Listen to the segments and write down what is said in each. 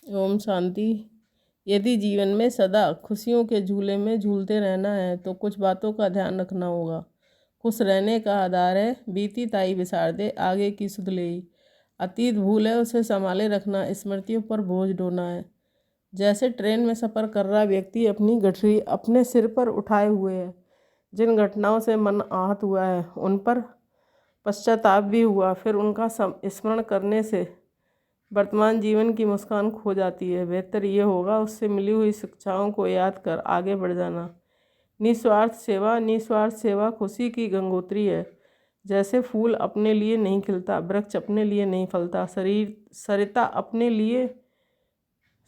ओम शांति। यदि जीवन में सदा खुशियों के झूले में झूलते रहना है तो कुछ बातों का ध्यान रखना होगा। खुश रहने का आधार है बीती ताई विसार दे आगे की सुध लेई। अतीत भूल है उसे संभाले रखना, स्मृतियों पर बोझ ढोना है। जैसे ट्रेन में सफ़र कर रहा व्यक्ति अपनी गठरी अपने सिर पर उठाए हुए है। जिन घटनाओं से मन आहत हुआ है उन पर पश्चाताप भी हुआ, फिर उनका स्मरण करने से वर्तमान जीवन की मुस्कान खो जाती है। बेहतर ये होगा उससे मिली हुई शिक्षाओं को याद कर आगे बढ़ जाना। निस्वार्थ सेवा खुशी की गंगोत्री है। जैसे फूल अपने लिए नहीं खिलता, वृक्ष अपने लिए नहीं फलता,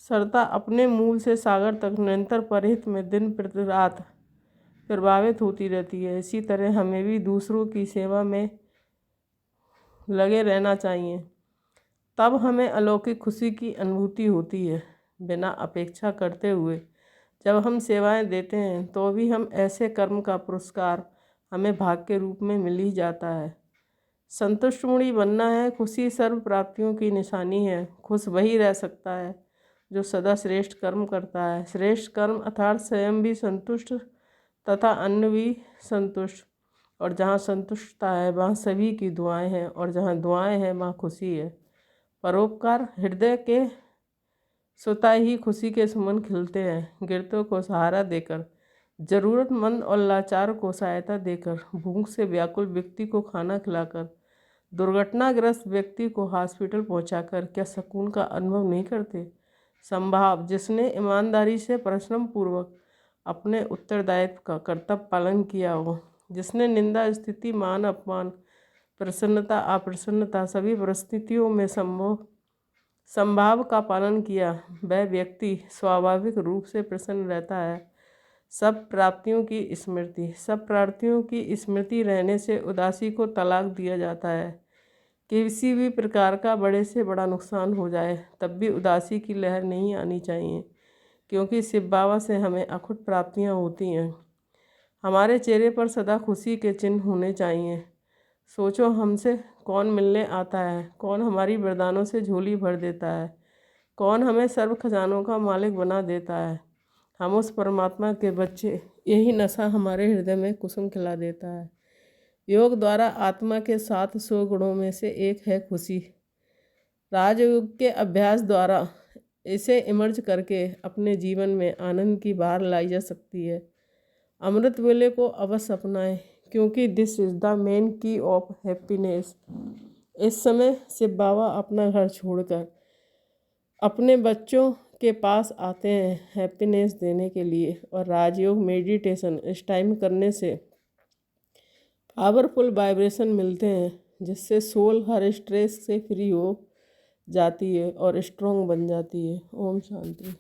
सरता अपने मूल से सागर तक निरंतर परहित में दिन प्रति रात प्रभावित होती रहती है। इसी तरह हमें भी दूसरों की सेवा में लगे रहना चाहिए, तब हमें अलौकिक खुशी की अनुभूति होती है। बिना अपेक्षा करते हुए जब हम सेवाएं देते हैं तो भी हम ऐसे कर्म का पुरस्कार हमें भाग के रूप में मिल ही जाता है। संतुष्टमुड़ी बनना है खुशी सर्व प्राप्तियों की निशानी है। खुश वही रह सकता है जो सदा श्रेष्ठ कर्म करता है। श्रेष्ठ कर्म अर्थात स्वयं भी संतुष्ट तथा अन्य भी संतुष्ट, और जहाँ संतुष्टता है वहाँ सभी की दुआएं हैं, और जहाँ दुआएं हैं वहाँ खुशी है। परोपकार हृदय के स्वतः ही खुशी के सुमन खिलते हैं। गिरतों को सहारा देकर, ज़रूरतमंद और लाचार को सहायता देकर, भूख से व्याकुल व्यक्ति को खाना खिलाकर, दुर्घटनाग्रस्त व्यक्ति को हॉस्पिटल पहुंचाकर क्या सुकून का अनुभव नहीं करते। संभाव जिसने ईमानदारी से परिश्रम पूर्वक अपने उत्तरदायित्व का कर्तव्य पालन किया हो, जिसने निंदा स्थिति मान अपमान प्रसन्नता अप्रसन्नता सभी परिस्थितियों में संभाव का पालन किया, वह व्यक्ति स्वाभाविक रूप से प्रसन्न रहता है। सब प्राप्तियों की स्मृति रहने से उदासी को तलाक दिया जाता है। किसी भी प्रकार का बड़े से बड़ा नुकसान हो जाए तब भी उदासी की लहर नहीं आनी चाहिए, क्योंकि शिव बाबा से हमें अखुट प्राप्तियां होती हैं। हमारे चेहरे पर सदा खुशी के चिन्ह होने चाहिए। सोचो हमसे कौन मिलने आता है, कौन हमारी वरदानों से झोली भर देता है, कौन हमें सर्व खजानों का मालिक बना देता है। हम उस परमात्मा के बच्चे, यही नशा हमारे हृदय में कुसुम खिला देता है। योग द्वारा आत्मा के 700 गुणों में से एक है खुशी। राजयोग के अभ्यास द्वारा इसे इमर्ज करके अपने जीवन में आनंद की बहार लाई जा सकती है। अमृत वेले को अवश्य अपनाएं, क्योंकि दिस इज़ द मेन की ऑफ हैप्पीनेस। इस समय शिव बाबा अपना घर छोड़कर अपने बच्चों के पास आते हैं हैप्पीनेस देने के लिए, और राजयोग मेडिटेशन इस टाइम करने से पावरफुल वाइब्रेशन मिलते हैं, जिससे सोल हर स्ट्रेस से फ्री हो जाती है और स्ट्रॉन्ग बन जाती है। ओम शांति।